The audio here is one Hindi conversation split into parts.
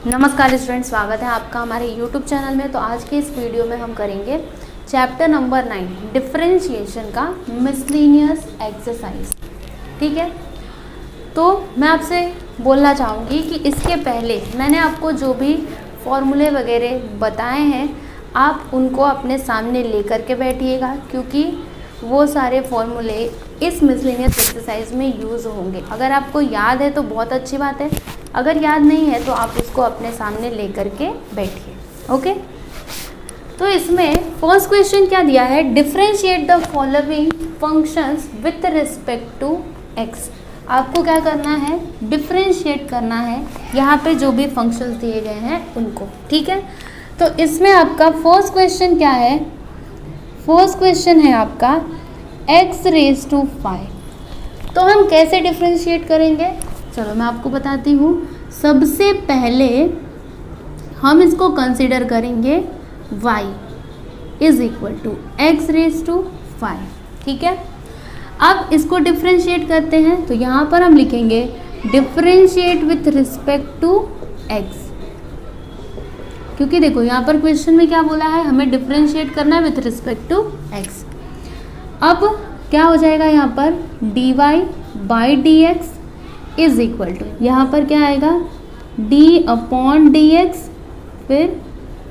नमस्कार स्टूडेंट, स्वागत है आपका हमारे YouTube चैनल में। तो आज के इस वीडियो में हम करेंगे चैप्टर नंबर 9 डिफरेंशिएशन का मिसलेनियस एक्सरसाइज। ठीक है, तो मैं आपसे बोलना चाहूँगी कि इसके पहले मैंने आपको जो भी फॉर्मूले वगैरह बताए हैं आप उनको अपने सामने लेकर के बैठिएगा, क्योंकि वो सारे फॉर्मूले इस मिसलेनियस एक्सरसाइज में यूज़ होंगे। अगर आपको याद है तो बहुत अच्छी बात है, अगर याद नहीं है तो आप उसको अपने सामने लेकर के बैठिए। ओके, तो इसमें फर्स्ट क्वेश्चन क्या दिया है, differentiate the following functions with respect to x. आपको क्या करना है, डिफरेंशिएट करना है यहाँ पे जो भी फंक्शंस दिए गए हैं उनको। ठीक है, तो इसमें आपका फर्स्ट क्वेश्चन क्या है, फर्स्ट क्वेश्चन है आपका x रेज टू 5। तो हम कैसे डिफरेंशिएट करेंगे, चलो मैं आपको बताती हूँ। सबसे पहले हम इसको कंसीडर करेंगे y is equal to x raise to 5। ठीक है, अब इसको डिफरेंशिएट करते हैं तो यहाँ पर हम लिखेंगे differentiate with respect to x, क्योंकि देखो यहाँ पर क्वेश्चन में क्या बोला है, हमें डिफरेंशिएट करना है विथ रिस्पेक्ट टू x। अब क्या हो जाएगा यहाँ पर dy by d x is equal to, यहाँ पर क्या आएगा d अपॉन डी एक्स, फिर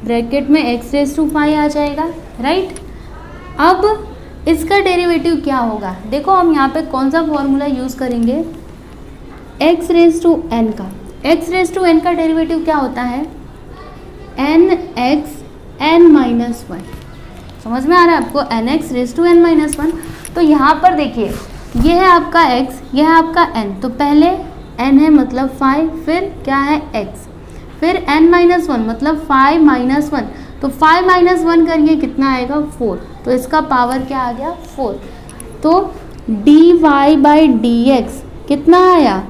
ब्रैकेट में x रेज टू 5 आ जाएगा। राइट, अब इसका डेरिवेटिव क्या होगा, देखो हम यहाँ पे कौन सा फॉर्मूला यूज़ करेंगे, x रेज टू n का। x रेज टू n का डेरिवेटिव क्या होता है, एन एक्स एन माइनस 1। समझ में आ रहा है आपको, n x raise to n minus 1। तो यहाँ पर देखिए ये है आपका x, यह है आपका n। तो पहले n है मतलब 5, फिर क्या है x, फिर n माइनस 1 मतलब 5 माइनस 1। तो 5 माइनस 1 करिए कितना आएगा 4, तो इसका पावर क्या आ गया 4। तो dy बाई डी एक्स कितना आया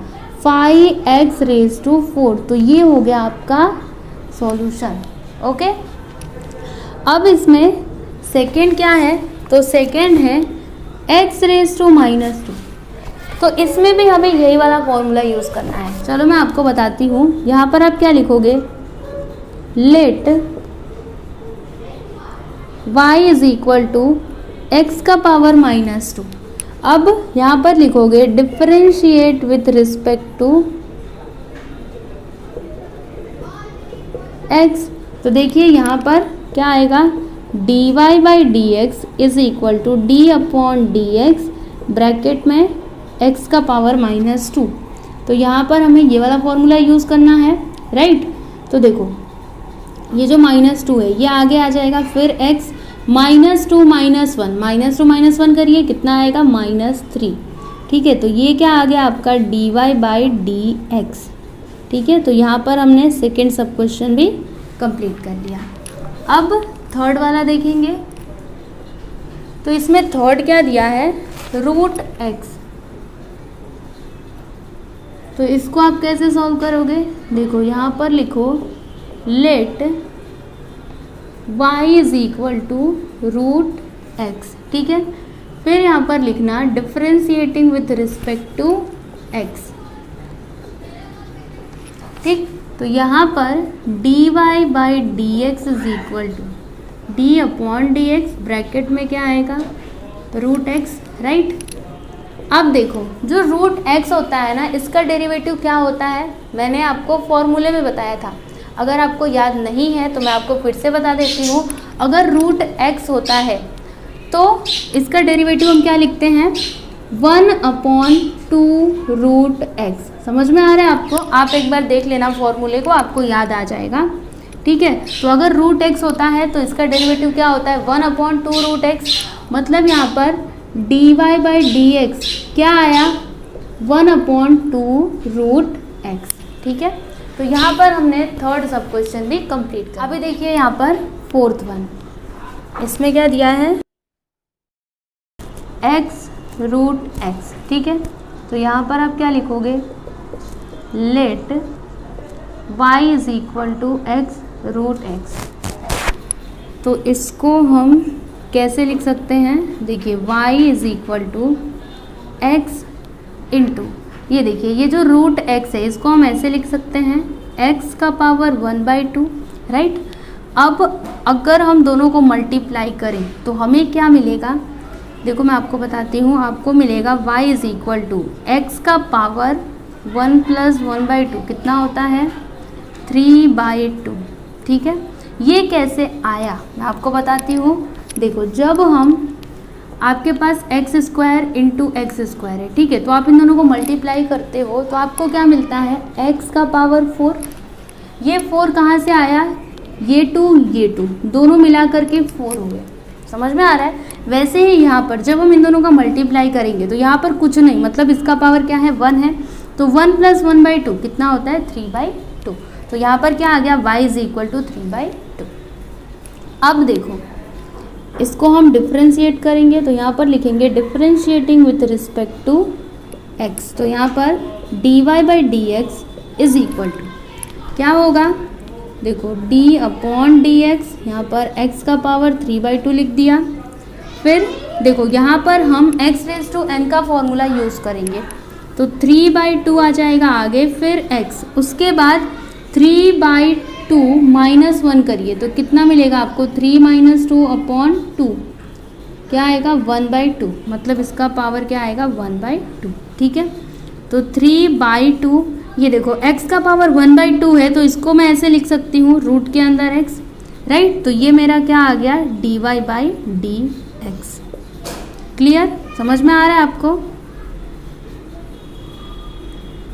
5x रेज टू 4। तो ये हो गया आपका सॉल्यूशन। ओके, अब इसमें सेकेंड क्या है, तो सेकेंड है x रेज टू माइनस 2। तो इसमें भी हमें यही वाला फॉर्मूला यूज़ करना है। चलो मैं आपको बताती हूँ, यहाँ पर आप क्या लिखोगे, let y is equal to x का पावर माइनस 2। अब यहाँ पर लिखोगे differentiate with respect to x। तो देखिए यहाँ पर क्या आएगा dy by d x is equal to d upon d x, bracket में x का पावर माइनस 2। तो यहाँ पर हमें ये वाला फॉर्मूला यूज़ करना है। राइट, तो देखो ये जो माइनस 2 है ये आगे आ जाएगा, फिर x minus 2 minus 1, minus 2 minus 1 करिए कितना आएगा माइनस 3। ठीक है, तो ये क्या आ गया आपका dy बाई डी एक्स। ठीक है, तो यहाँ पर हमने सेकेंड सब क्वेश्चन भी कंप्लीट कर लिया। अब थर्ड वाला देखेंगे, तो इसमें थर्ड क्या दिया है, रूट एक्स। तो इसको आप कैसे सॉल्व करोगे, देखो यहाँ पर लिखो let y is equal to root x. ठीक है, फिर यहाँ पर लिखना differentiating with respect to x। ठीक, तो यहाँ पर dy by d x is equal to d upon d x, bracket में क्या आएगा रूट एक्स। राइट, अब देखो जो रूट x होता है ना, इसका डेरिवेटिव क्या होता है, मैंने आपको फॉर्मूले में बताया था। अगर आपको याद नहीं है तो मैं आपको फिर से बता देती हूँ। अगर रूट x होता है तो इसका डेरिवेटिव हम क्या लिखते हैं, 1/2 रूट एक्स। समझ में आ रहा है आपको, आप एक बार देख लेना फॉर्मूले को, आपको याद आ जाएगा। ठीक है, तो अगर रूट एक्स होता है तो इसका डेरिवेटिव क्या होता है 1/2 रूट एक्स, मतलब यहाँ पर dy बाई डी एक्स क्या आया 1/2 रूट एक्स। ठीक है, तो यहाँ पर हमने थर्ड सब क्वेश्चन भी कंप्लीट कर। अभी देखिए यहाँ पर फोर्थ वन, इसमें क्या दिया है x रूट एक्स। ठीक है, तो यहाँ पर आप क्या लिखोगे, let y is equal to x root x. तो इसको हम कैसे लिख सकते हैं, देखिए y is equal to x into, ये देखिए ये जो रूट x है इसको हम ऐसे लिख सकते हैं एक्स का पावर 1/2, राइट। अब अगर हम दोनों को मल्टीप्लाई करें तो हमें क्या मिलेगा, देखो मैं आपको बताती हूँ, आपको मिलेगा y is equal to x का पावर 1 + 1/2 कितना होता है 3/2, ठीक है। ये कैसे आया मैं आपको बताती हूँ। देखो जब हम आपके पास x² × x² है, ठीक है, तो आप इन दोनों को मल्टीप्लाई करते हो तो आपको क्या मिलता है x का पावर 4। ये 4 कहाँ से आया, ये 2 दोनों मिला करके 4 हुए, समझ में आ रहा है। वैसे ही यहाँ पर जब हम इन दोनों का मल्टीप्लाई करेंगे तो यहाँ पर कुछ नहीं, मतलब इसका पावर क्या है 1 है, तो 1 + 1/2 कितना होता है 3/2। तो यहाँ पर क्या आ गया y इज इक्वल टू 3/2। अब देखो इसको हम डिफ्रेंशिएट करेंगे तो यहाँ पर लिखेंगे differentiating with respect to x, तो यहाँ पर dy/dx इज इक्वल टू क्या होगा, देखो d/dx, यहाँ पर x का पावर 3/2 लिख दिया। फिर देखो यहाँ पर हम x⁴n का फॉर्मूला यूज़ करेंगे तो 3/2 आ जाएगा आगे, फिर x, उसके बाद 3/2 -1 करिए तो कितना मिलेगा आपको 3 - 2/2 क्या आएगा 1/2, मतलब इसका पावर क्या आएगा 1/2, ठीक है। तो 3/2, ये देखो x का पावर 1/2 है तो इसको मैं ऐसे लिख सकती हूँ रूट के अंदर x, राइट। तो ये मेरा क्या आ गया dy/dx। क्लियर, समझ में आ रहा है आपको,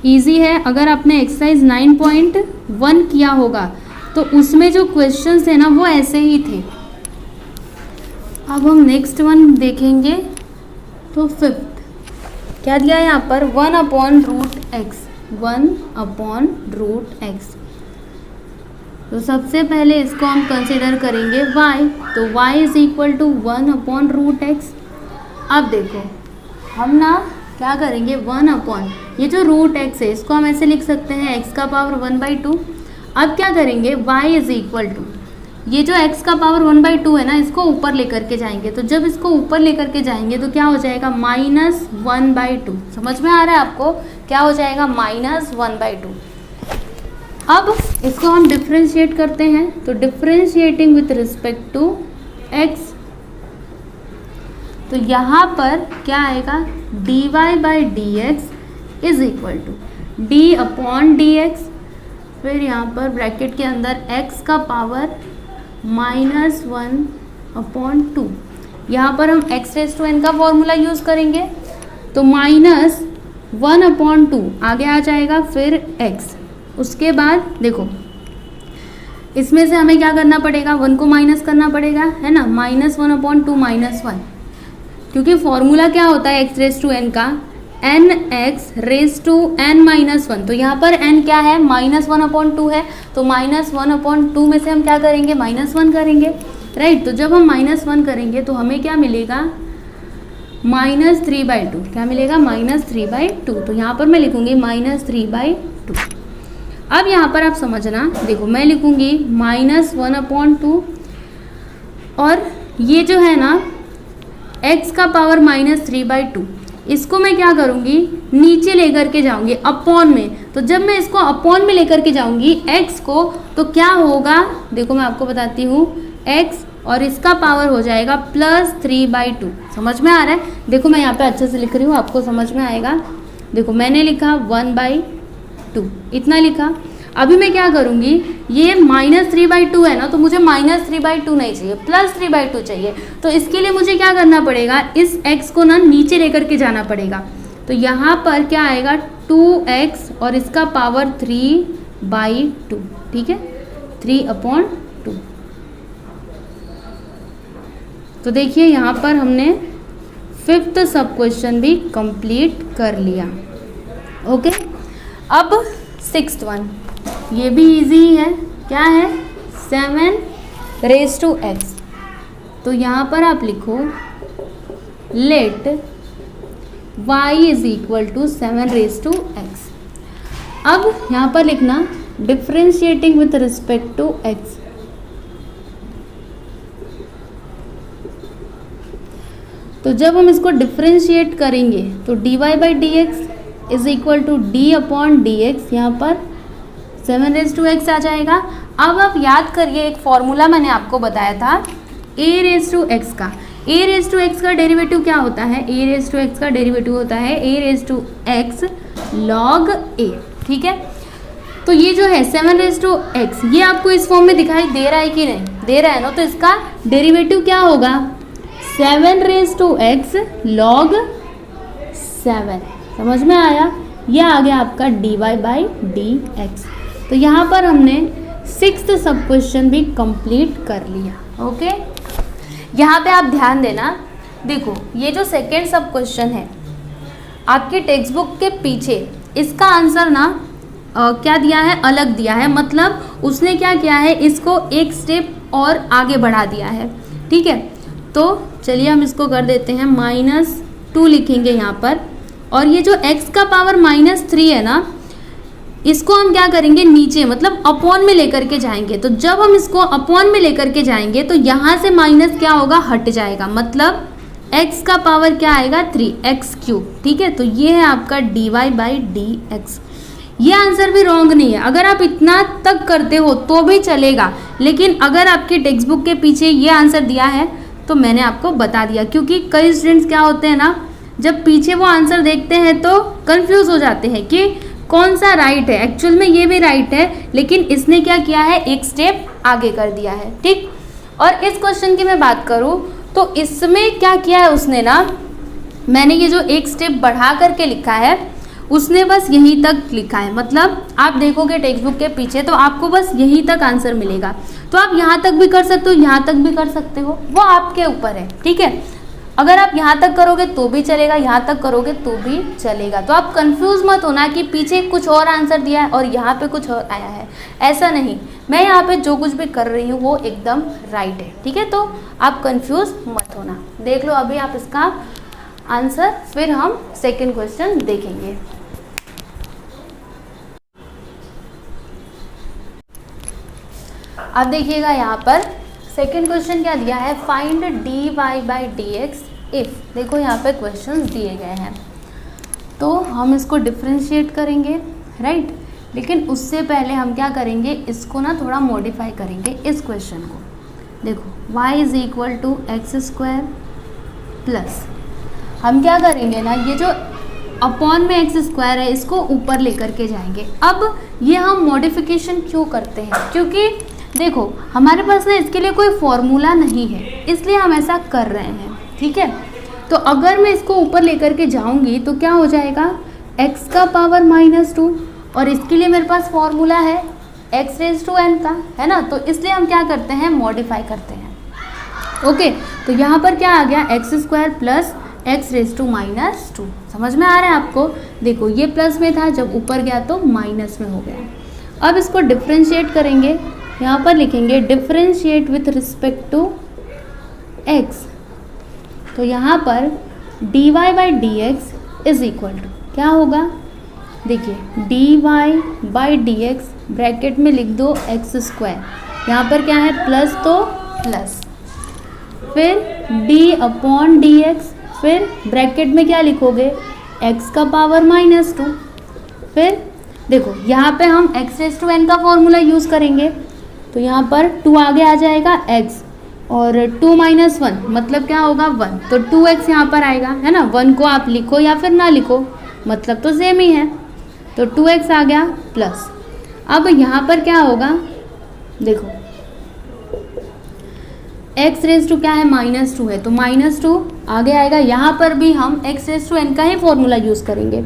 इजी है। अगर आपने एक्सरसाइज 9.1 किया होगा तो उसमें जो क्वेश्चंस थे ना वो ऐसे ही थे। अब हम नेक्स्ट वन देखेंगे तो 5th क्या दिया है यहाँ पर 1/√x, 1/√x। तो सबसे पहले इसको हम कंसिडर करेंगे y, तो y is equal to 1/√x। अब देखो हम ना क्या करेंगे 1 ये जो √x है इसको हम ऐसे लिख सकते हैं x का पावर 1/2। अब क्या करेंगे y इज इक्वल टू ये जो x का पावर 1/2 है ना इसको ऊपर लेकर के जाएंगे, तो जब इसको ऊपर लेकर के जाएंगे तो क्या हो जाएगा -1/2। समझ में आ रहा है आपको, क्या हो जाएगा -1/2। अब इसको हम डिफ्रेंशिएट करते हैं तो differentiating with respect to x, तो यहाँ पर क्या आएगा dy/dx is equal to d/dx, फिर यहाँ पर ब्रैकेट के अंदर x का पावर -1/2। यहाँ पर हम x⁴n का फॉर्मूला यूज़ करेंगे तो -1/2 आगे आ जाएगा, फिर x, उसके बाद देखो इसमें से हमें क्या करना पड़ेगा 1 को माइनस करना पड़ेगा, है ना, -1/2 -1, क्योंकि फॉर्मूला क्या होता है x⁴n का nx⁻n-1, तो यहाँ पर n क्या है -1/2 है, तो -1/2 में से हम क्या करेंगे -1 करेंगे, राइट। तो जब हम -1 करेंगे तो हमें क्या मिलेगा -3/2, क्या मिलेगा -3/2, तो यहाँ पर मैं लिखूँगी -3/2। अब यहाँ पर आप समझना, देखो मैं लिखूँगी -1/2 और ये जो है ना x का पावर -3/2, इसको मैं क्या करूँगी नीचे लेकर के जाऊँगी अपॉन में। तो जब मैं इसको अपॉन में लेकर के जाऊँगी x को तो क्या होगा, देखो मैं आपको बताती हूँ, x और इसका पावर हो जाएगा +3/2। समझ में आ रहा है, देखो मैं यहाँ पे अच्छे से लिख रही हूँ, आपको समझ में आएगा। देखो मैंने लिखा 1/2 इतना लिखा। अभी मैं क्या करूँगी, ये -3/2 है ना, तो मुझे -3/2 नहीं चाहिए, +3/2 चाहिए। तो इसके लिए मुझे क्या करना पड़ेगा, इस x को ना नीचे लेकर के जाना पड़ेगा। तो यहाँ पर क्या आएगा 2x और इसका पावर 3/2, ठीक है, 3/2। तो देखिए यहाँ पर हमने 5th सब क्वेश्चन भी कंप्लीट कर लिया। ओके, अब 6th वन, ये भी इजी है, क्या है 7⁻x। तो यहाँ पर आप लिखो let y is equal to 7⁻x। अब यहाँ पर लिखना differentiating with respect to x। तो जब हम इसको डिफ्रेंशिएट करेंगे तो dy/dx is equal to d/dx, यहाँ पर 7 आ जाएगा। अब आप याद करिए, एक फॉर्मूला मैंने आपको बताया था a⁻x का। a⁻x का डेरिवेटिव क्या होता है? a⁻x का डेरिवेटिव होता है a⁻x log a। ठीक है, तो ये जो है 7⁻x, ये आपको इस फॉर्म में दिखाई दे रहा है कि नहीं? दे रहा है ना, तो इसका डेरिवेटिव क्या होगा? 7⁻x log 7। समझ में आया? ये आ गया आपका dy/dx। तो यहाँ पर हमने 6th सब क्वेश्चन भी कंप्लीट कर लिया। ओके, यहाँ पे आप ध्यान देना, देखो ये जो सेकेंड सब क्वेश्चन है आपकी टेक्स्ट बुक के पीछे, इसका आंसर ना क्या दिया है? अलग दिया है। मतलब उसने क्या किया है, इसको एक स्टेप और आगे बढ़ा दिया है। ठीक है, तो चलिए हम इसको कर देते हैं -2 लिखेंगे यहाँ पर। और ये जो x का पावर -3 है ना, इसको हम क्या करेंगे? नीचे मतलब अपॉन में लेकर के जाएंगे। तो जब हम इसको अपॉन में लेकर के जाएंगे तो यहाँ से माइनस क्या होगा? हट जाएगा। मतलब x का पावर क्या आएगा? 3x³। ठीक है, तो ये है आपका dy/dx। ये आंसर भी रॉन्ग नहीं है। अगर आप इतना तक करते हो तो भी चलेगा, लेकिन अगर आपके टेक्स्ट बुक के पीछे ये आंसर दिया है तो मैंने आपको बता दिया। क्योंकि कई स्टूडेंट्स क्या होते हैं ना, जब पीछे वो आंसर देखते हैं तो कंफ्यूज हो जाते हैं कि कौन सा राइट है। एक्चुअल में ये भी राइट है, लेकिन इसने क्या किया है? एक स्टेप आगे कर दिया है। ठीक, और इस क्वेश्चन की मैं बात करूँ तो इसमें क्या किया है उसने ना, मैंने ये जो एक स्टेप बढ़ा करके लिखा है उसने बस यहीं तक लिखा है। मतलब आप देखोगे टेक्स्ट बुक के पीछे तो आपको बस यहीं तक आंसर मिलेगा। तो आप यहाँ तक भी कर सकते हो, यहाँ तक भी कर सकते हो, वो आपके ऊपर है। ठीक है, अगर आप यहाँ तक करोगे तो भी चलेगा, यहाँ तक करोगे तो भी चलेगा। तो आप कंफ्यूज मत होना कि पीछे कुछ और आंसर दिया है और यहाँ पे कुछ और आया है। ऐसा नहीं, मैं यहाँ पे जो कुछ भी कर रही हूँ वो एकदम राइट है। ठीक है, तो आप कंफ्यूज मत होना। देख लो अभी आप इसका आंसर, फिर हम सेकेंड क्वेश्चन देखेंगे। अब देखिएगा यहाँ पर सेकेंड क्वेश्चन क्या दिया है? Find dy/dx if. देखो यहाँ पे क्वेश्चंस दिए गए हैं, तो हम इसको डिफ्रेंशिएट करेंगे, राइट। लेकिन उससे पहले हम क्या करेंगे? इसको ना थोड़ा मॉडिफाई करेंगे इस क्वेश्चन को। देखो y = x² प्लस, हम क्या करेंगे ना, ये जो अपॉन में x² है इसको ऊपर लेकर के जाएंगे। अब ये हम मॉडिफिकेशन क्यों करते हैं? क्योंकि देखो हमारे पास ना इसके लिए कोई फॉर्मूला नहीं है, इसलिए हम ऐसा कर रहे हैं। ठीक है, तो अगर मैं इसको ऊपर लेकर के जाऊंगी तो क्या हो जाएगा? x का पावर -2, और इसके लिए मेरे पास फॉर्मूला है x⁻n का, है ना। तो इसलिए हम क्या करते हैं? मॉडिफाई करते हैं। ओके, तो यहाँ पर क्या आ गया? x² plus x⁻²। समझ में आ रहा है आपको? देखो ये प्लस में था, जब ऊपर गया तो माइनस में हो गया। अब इसको डिफ्रेंशिएट करेंगे, यहाँ पर लिखेंगे differentiate with respect to x। तो यहाँ पर dy/dx इज इक्वल टू क्या होगा? देखिए dy/dx ब्रैकेट में लिख दो x², यहाँ पर क्या है? प्लस, तो प्लस, फिर d/dx, फिर ब्रैकेट में क्या लिखोगे? x का पावर -2। फिर देखो यहाँ पे हम x⁻n का फॉर्मूला यूज़ करेंगे, तो यहाँ पर 2 आगे आ जाएगा x, और 2 - 1 मतलब क्या होगा? 1। तो 2x यहाँ पर आएगा, है ना। 1 को आप लिखो या फिर ना लिखो, मतलब तो सेम ही है। तो 2x आ गया प्लस। अब यहाँ पर क्या होगा? देखो x⁻² क्या है? -2 है, तो -2 आगे आएगा। यहाँ पर भी हम x⁻n का ही फॉर्मूला यूज़ करेंगे,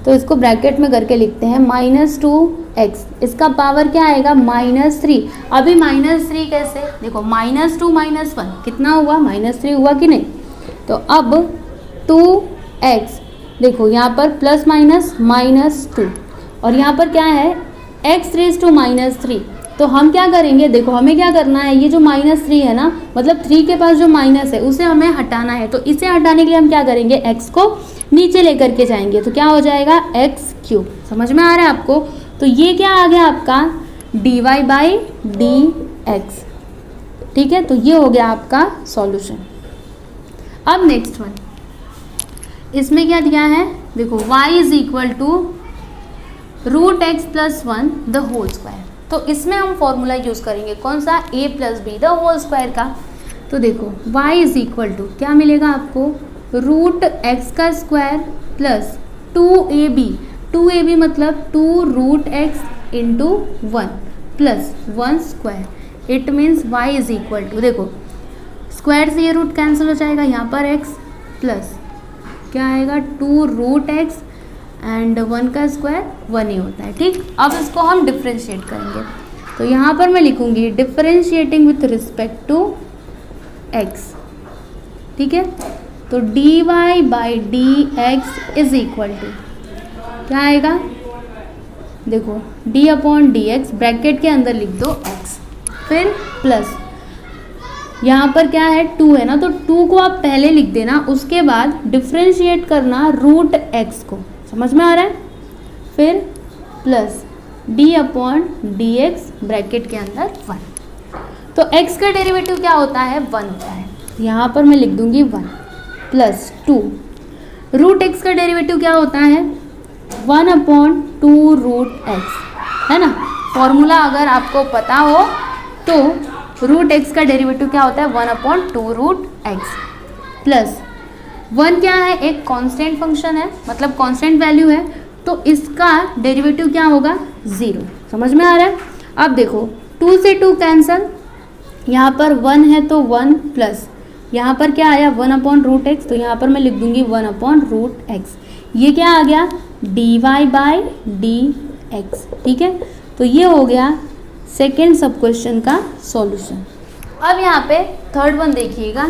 तो इसको ब्रैकेट में करके लिखते हैं -2x, इसका पावर क्या आएगा? -3। अभी -3 कैसे? देखो -2 - 1 कितना हुआ? -3 हुआ कि नहीं? तो अब 2x, देखो यहाँ पर प्लस माइनस -2, और यहाँ पर क्या है? x⁻³ तो हम क्या करेंगे? देखो हमें क्या करना है? ये जो -3 है ना, मतलब 3 के पास जो माइनस है उसे हमें हटाना है। तो इसे हटाने के लिए हम क्या करेंगे? x को नीचे लेकर के जाएंगे, तो क्या हो जाएगा? x³। समझ में आ रहा है आपको? तो ये क्या आ गया आपका? dy/dx। ठीक है, तो ये हो गया आपका सॉल्यूशन। अब नेक्स्ट वन, इसमें क्या दिया है? देखो y = root x plus one the whole square. तो इसमें हम फॉर्मूला यूज़ करेंगे कौन सा, A plus B the whole square का। तो देखो y इज इक्वल टू क्या मिलेगा आपको, रूट एक्स का स्क्वायर प्लस 2ab मतलब 2 root x into 1 plus 1 square. It means y is equal to, देखो स्क्वायर से ये रूट कैंसिल हो जाएगा, यहाँ पर x प्लस क्या आएगा 2 रूट एक्स एंड 1 का स्क्वायर 1 ही होता है। ठीक, अब इसको हम डिफ्रेंशिएट करेंगे। तो यहाँ पर मैं लिखूंगी differentiating with respect to x। ठीक है, तो dy by d x is equal to क्या आएगा, देखो d upon d x bracket के अंदर लिख दो x, फिर प्लस यहाँ पर क्या है 2 है ना, तो 2 को आप पहले लिख देना, उसके बाद डिफ्रेंशिएट करना रूट x को, समझ में आ रहा है, फिर plus d upon d x bracket के अंदर 1। तो x का डेरिवेटिव क्या होता है, 1 होता है, यहाँ पर मैं लिख दूंगी 1 प्लस 2। रूट x का डेरिवेटिव क्या होता है, 1 अपॉन 2 रूट x, है ना। फॉर्मूला अगर आपको पता हो तो रूट x का डेरिवेटिव क्या होता है, 1 अपॉन 2 रूट x प्लस 1 क्या है, एक कांस्टेंट फंक्शन है, मतलब कांस्टेंट वैल्यू है, तो इसका डेरिवेटिव क्या होगा, 0। समझ में आ रहा है। अब देखो 2 से 2 कैंसल, यहाँ पर 1 है तो 1 प्लस यहाँ पर क्या आया 1 अपॉन रूट एक्स, तो यहाँ पर मैं लिख दूंगी 1 अपॉन रूट एक्स। ये क्या आ गया, d y by d x. ठीक है, तो ये हो गया सेकेंड सब क्वेश्चन का सॉल्यूशन। अब यहाँ पे थर्ड वन देखिएगा,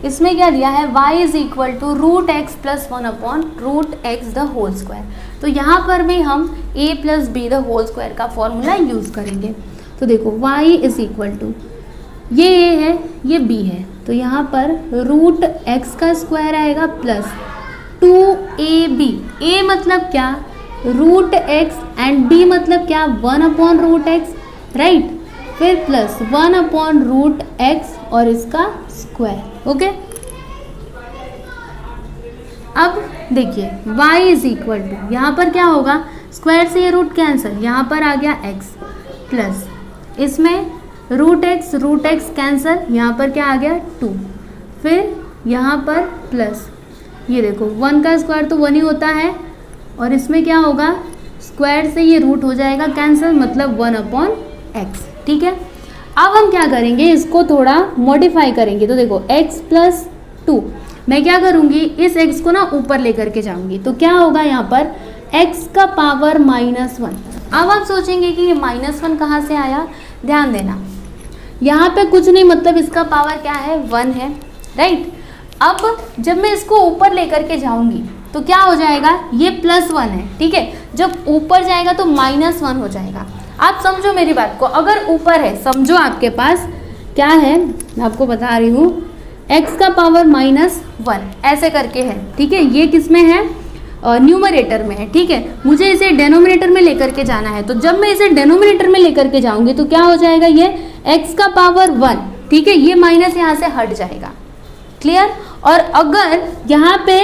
इसमें क्या दिया है, y is equal to root x plus 1 upon root x the whole square. तो यहाँ पर भी हम a plus B the whole square का फॉर्मूला यूज़ करेंगे। तो देखो y इज इक्वल टू ये a है ये b है, तो यहाँ पर रूट x का स्क्वायर आएगा प्लस 2ab। a मतलब क्या, रूट x एंड b मतलब क्या, 1 अपॉन रूट x, राइट, फिर प्लस 1 अपॉन रूट x और इसका स्क्वायर। ओके, अब देखिए y इज इक्वल टू यहाँ पर क्या होगा, स्क्वायर से ये रूट कैंसिल, यहाँ पर आ गया x प्लस इसमें रूट एक्स कैंसिल, यहाँ पर क्या आ गया 2, फिर यहाँ पर प्लस ये देखो 1 का स्क्वायर तो 1 ही होता है, और इसमें क्या होगा, स्क्वायर से ये रूट हो जाएगा कैंसिल, मतलब 1 अपॉन एक्स। ठीक है, अब हम क्या करेंगे, इसको थोड़ा मॉडिफाई करेंगे। तो देखो x प्लस 2, मैं क्या करूँगी, इस x को ना ऊपर लेकर के जाऊँगी, तो क्या होगा यहाँ पर x का पावर -1। अब आप सोचेंगे कि ये -1 कहाँ से आया, ध्यान देना यहाँ पे कुछ नहीं, मतलब इसका पावर क्या है 1 है, राइट। अब जब मैं इसको ऊपर लेकर के जाऊँगी तो क्या हो जाएगा, ये +1 है, ठीक है, जब ऊपर जाएगा तो -1 हो जाएगा। आप समझो मेरी बात को, अगर ऊपर है, समझो आपके पास क्या है, मैं आपको बता रही हूँ, x का पावर -1 ऐसे करके है, ठीक है, ये किस में है, न्यूमरेटर में है, ठीक है, मुझे इसे डेनोमिनेटर में लेकर के जाना है। तो जब मैं इसे डेनोमिनेटर में लेकर के जाऊंगी तो क्या हो जाएगा, ये x का पावर 1, ठीक है, ये माइनस यहाँ से हट जाएगा, क्लियर। और अगर यहाँ पे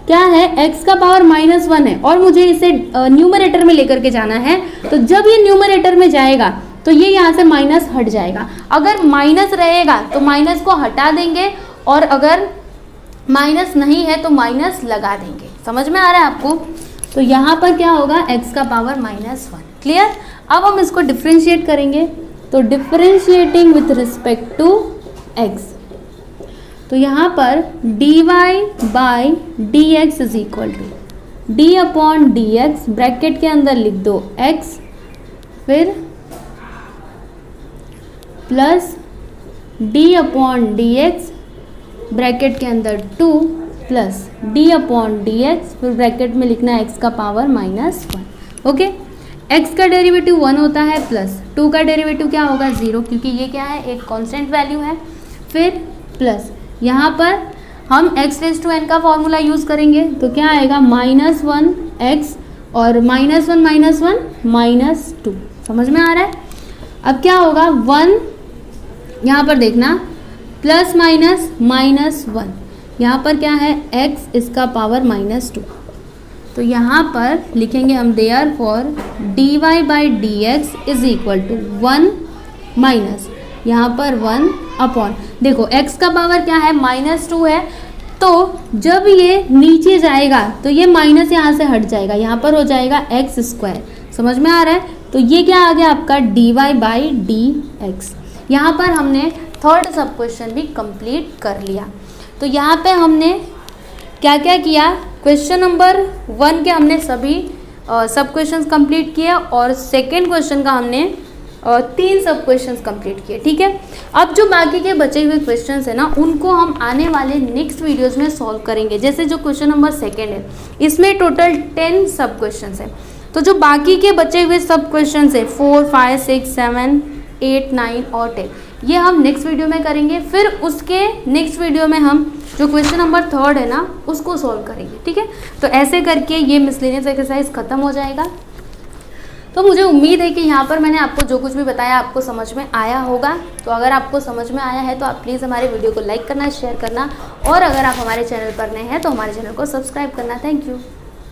क्या है, x का पावर -1 है और मुझे इसे न्यूमरेटर में लेकर के जाना है, तो जब ये न्यूमरेटर में जाएगा तो ये यहाँ से माइनस हट जाएगा। अगर माइनस रहेगा तो माइनस को हटा देंगे, और अगर माइनस नहीं है तो माइनस लगा देंगे। समझ में आ रहा है आपको। तो यहाँ पर क्या होगा, x का पावर -1, क्लियर। अब हम इसको डिफ्रेंशिएट करेंगे, तो differentiating with respect to x, तो यहाँ पर dy by d x is equal to d upon d x, bracket के अंदर लिख दो x, फिर plus d upon d x bracket के अंदर 2 plus d upon d x, फिर ब्रैकेट में लिखना है x का पावर -1। ओके, x का डेरिवेटिव 1 होता है, प्लस 2 का डेरिवेटिव क्या होगा 0, क्योंकि ये क्या है, एक कांस्टेंट वैल्यू है। फिर प्लस यहाँ पर हम x⁻n का फॉर्मूला यूज़ करेंगे, तो क्या आएगा -1x और -1 -2। समझ में आ रहा है। अब क्या होगा, 1 यहाँ पर देखना, प्लस माइनस -1, यहाँ पर क्या है x, इसका पावर -2, तो यहाँ पर लिखेंगे हम therefore dy by d x is equal to 1 minus यहाँ पर 1 अपॉन, देखो x का पावर क्या है -2 है, तो जब ये नीचे जाएगा तो ये माइनस यहाँ से हट जाएगा, यहाँ पर हो जाएगा एक्स स्क्वायर। समझ में आ रहा है? तो ये क्या आ गया आपका dy बाई डी एक्स। यहाँ पर हमने थर्ड सब क्वेश्चन भी कंप्लीट कर लिया। तो यहाँ पे हमने क्या क्या किया, क्वेश्चन नंबर 1 के हमने सभी सब क्वेश्चंस कंप्लीट किए और सेकंड क्वेश्चन का हमने 3 सब क्वेश्चंस कंप्लीट किए। ठीक है, अब जो बाकी के बचे हुए क्वेश्चंस है ना, उनको हम आने वाले नेक्स्ट वीडियोस में सॉल्व करेंगे। जैसे जो क्वेश्चन नंबर 2 है, इसमें टोटल 10 सब क्वेश्चंस है, तो जो बाकी के बचे हुए सब क्वेश्चंस है 4, 5, 6, 7, 8, 9 और 10, ये हम नेक्स्ट वीडियो में करेंगे। फिर उसके नेक्स्ट वीडियो में हम जो क्वेश्चन नंबर 3 है ना, उसको सॉल्व करेंगे। ठीक है, तो ऐसे करके ये मिसलेनियस एक्सरसाइज खत्म हो जाएगा। तो मुझे उम्मीद है कि यहाँ पर मैंने आपको जो कुछ भी बताया आपको समझ में आया होगा। तो अगर आपको समझ में आया है तो आप प्लीज़ हमारे वीडियो को लाइक करना, शेयर करना, और अगर आप हमारे चैनल पर नए हैं तो हमारे चैनल को सब्सक्राइब करना। Thank you.